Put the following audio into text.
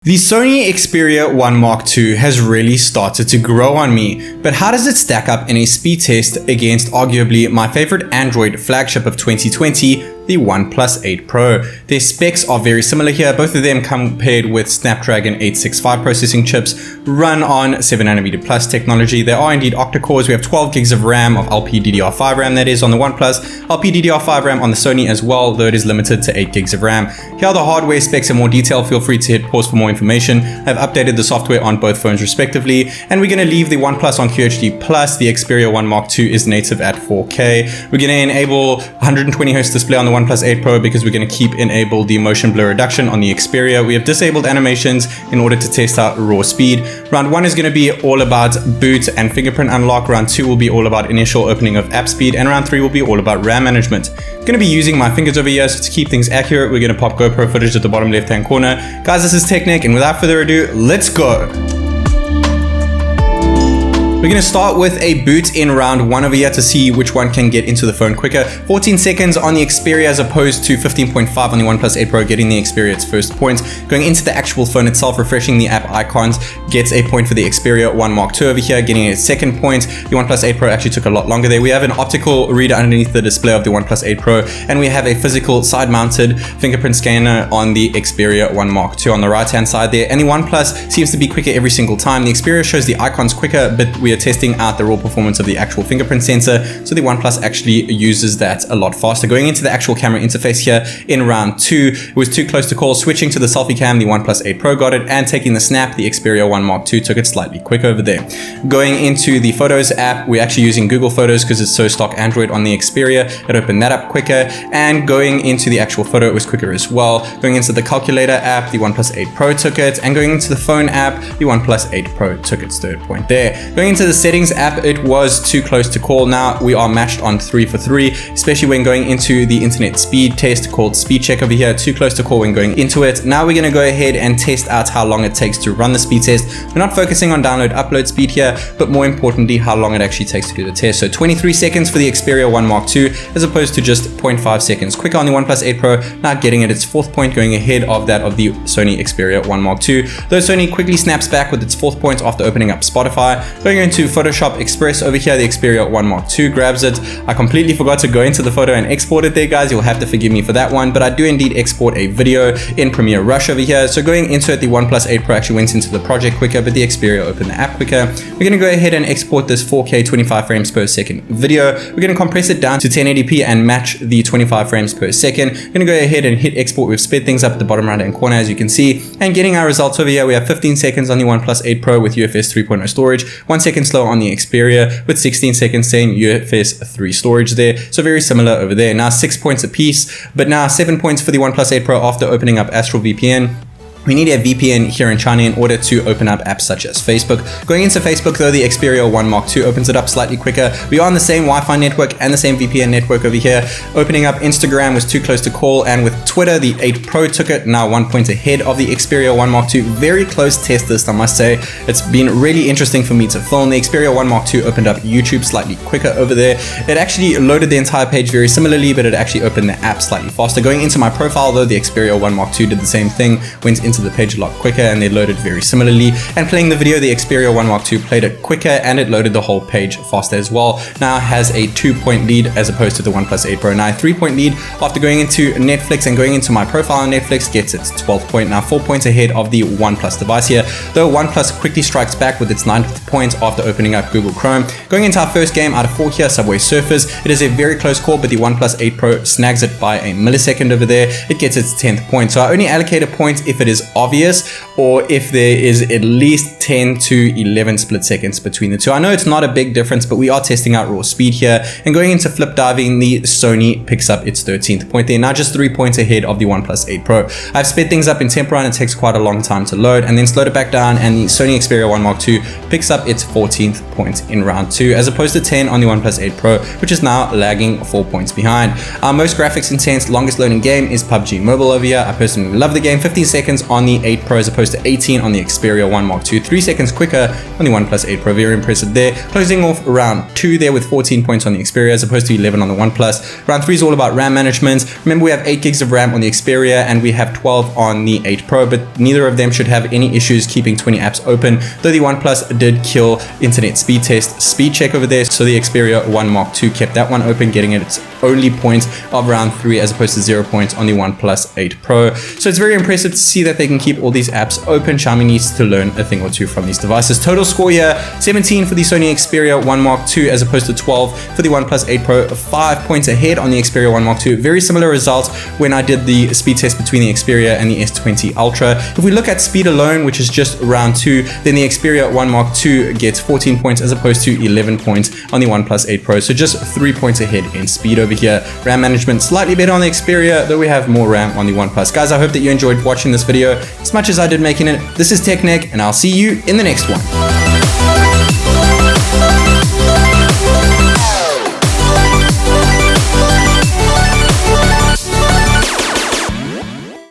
The Sony Xperia 1 Mark II has really started to grow on me, but how does it stack up in a speed test against arguably my favorite Android flagship of 2020, the OnePlus 8 Pro? Their specs are very similar here, both of them come paired with Snapdragon 865 processing chips, run on 7nm plus technology. They are indeed octa-cores. We have 12 gigs of RAM of LPDDR5 RAM, that is on the OnePlus, LPDDR5 RAM on the Sony as well, though it is limited to 8 gigs of RAM. Here are the hardware specs in more detail. Feel free to hit pause for more information. I've updated the software on both phones respectively, and we're going to leave the OnePlus on QHD+. The Xperia 1 Mark II is native at 4K. We're going to enable 120Hz display on the OnePlus 8 Pro because we're going to keep enable the motion blur reduction on the Xperia. We have disabled animations in order to test out raw speed. Round 1 is going to be all about boot and fingerprint unlock. Round 2 will be all about initial opening of app speed, and round 3 will be all about RAM management. I'm going to be using my fingers over here, so to keep things accurate, we're going to pop GoPro footage at the bottom left hand corner. Guys, this is TechNick, and without further ado, let's go. We're going to start with a boot in round 1 over here to see which one can get into the phone quicker. 14 seconds on the Xperia as opposed to 15.5 on the OnePlus 8 Pro, getting the Xperia its first point. Going into the actual phone itself, refreshing the app icons gets a point for the Xperia 1 Mark II over here, getting its second point. The OnePlus 8 Pro actually took a lot longer there. We have an optical reader underneath the display of the OnePlus 8 Pro, and we have a physical side-mounted fingerprint scanner on the Xperia 1 Mark II on the right-hand side there. And the OnePlus seems to be quicker every single time. The Xperia shows the icons quicker, but we are testing out the raw performance of the actual fingerprint sensor, so the OnePlus actually uses that a lot faster. Going into the actual camera interface here in round 2, it was too close to call. Switching to the selfie cam, the OnePlus 8 Pro got it, and taking the snap, the Xperia 1 Mark II took it slightly quicker over there. Going into the Photos app, we're actually using Google Photos because it's so stock Android on the Xperia. It opened that up quicker, and going into the actual photo, it was quicker as well. Going into the calculator app, the OnePlus 8 Pro took it, and going into the phone app, the OnePlus 8 Pro took its third point there. Going into the settings app, it was too close to call. Now we are matched on 3 for 3, especially when going into the internet speed test called speed check over here. Too close to call when going into it. Now we're going to go ahead and test out how long it takes to run the speed test. We're not focusing on download upload speed here, but more importantly how long it actually takes to do the test. So 23 seconds for the Xperia 1 Mark II as opposed to just 0.5 seconds quicker on the OnePlus 8 Pro, now getting it its fourth point, going ahead of that of the Sony Xperia 1 Mark II. Though Sony quickly snaps back with its fourth point after opening up Spotify. Going into Photoshop Express over here, the Xperia 1 Mark II grabs it. I completely forgot to go into the photo and export it there, guys. You'll have to forgive me for that one, but I do indeed export a video in Premiere Rush over here. So going into it, the OnePlus 8 Pro actually went into the project quicker, but the Xperia opened the app quicker. We're going to go ahead and export this 4K 25 frames per second video. We're going to compress it down to 1080p and match the 25 frames per second. We're going to go ahead and hit export. We've sped things up at the bottom right hand corner, as you can see, and getting our results over here. We have 15 seconds on the OnePlus 8 Pro with UFS 3.0 storage, 1 second slower on the Xperia with 16 seconds saying UFS 3 storage there. So very similar over there. Now 6 points apiece, but now 7 points for the OnePlus 8 Pro after opening up Astral VPN. We need a VPN here in China in order to open up apps such as Facebook. Going into Facebook though, the Xperia 1 Mark II opens it up slightly quicker. We are on the same Wi-Fi network and the same VPN network over here. Opening up Instagram was too close to call, and with Twitter, the 8 Pro took it, now 1 point ahead of the Xperia 1 Mark II. Very close test list, I must say. It's been really interesting for me to film. The Xperia 1 Mark II opened up YouTube slightly quicker over there. It actually loaded the entire page very similarly, but it actually opened the app slightly faster. Going into my profile though, the Xperia 1 Mark II did the same thing, went into the page a lot quicker, and they loaded very similarly. And playing the video, the Xperia 1 Mark II played it quicker, and it loaded the whole page faster as well. Now has a 2-point lead as opposed to the OnePlus 8 Pro. Now a 3-point lead after going into Netflix, and going into my profile on Netflix gets its 12th point. Now 4 points ahead of the OnePlus device here, though OnePlus quickly strikes back with its 9th point after opening up Google Chrome. Going into our first game out of 4 here, Subway Surfers. It is a very close call, but the OnePlus 8 Pro snags it by a millisecond over there. It gets its 10th point. So I only allocate a point if it is obvious, or if there is at least 10 to 11 split seconds between the two. I know it's not a big difference, but we are testing out raw speed here. And going into flip diving, the Sony picks up its 13th point there, now just 3 points ahead of the OnePlus 8 Pro. I've sped things up in tempo and it takes quite a long time to load, and then slowed it back down, and the Sony Xperia 1 Mark II picks up its 14th point in round 2 as opposed to 10 on the OnePlus 8 Pro, which is now lagging 4 points behind. Our most graphics intense, longest loading game is PUBG Mobile over here. I personally love the game. 15 seconds on the 8 Pro as opposed to 18 on the Xperia 1 Mark II. 3 seconds quicker on the OnePlus 8 Pro. Very impressive there. Closing off round 2 there with 14 points on the Xperia as opposed to 11 on the OnePlus. Round 3 is all about RAM management. Remember, we have 8 gigs of RAM on the Xperia and we have 12 on the 8 Pro, but neither of them should have any issues keeping 20 apps open, though the OnePlus did kill internet speed test speed check over there, so the Xperia 1 Mark II kept that one open, getting its only points of round 3 as opposed to 0 points on the OnePlus 8 Pro. So it's very impressive to see that they can keep all these apps open. Xiaomi needs to learn a thing or two from these devices. Total score here, 17 for the Sony Xperia 1 Mark II as opposed to 12 for the OnePlus 8 Pro, 5 points ahead on the Xperia 1 Mark II. Very similar results when I did the speed test between the Xperia and the S20 Ultra. If we look at speed alone, which is just round 2, then the Xperia 1 Mark II gets 14 points as opposed to 11 points on the OnePlus 8 Pro. So just 3 points ahead in speed over here. RAM management slightly better on the Xperia, though we have more RAM on the OnePlus. Guys, I hope that you enjoyed watching this video as much as I did making it. This is TechNick, and I'll see you in the next one.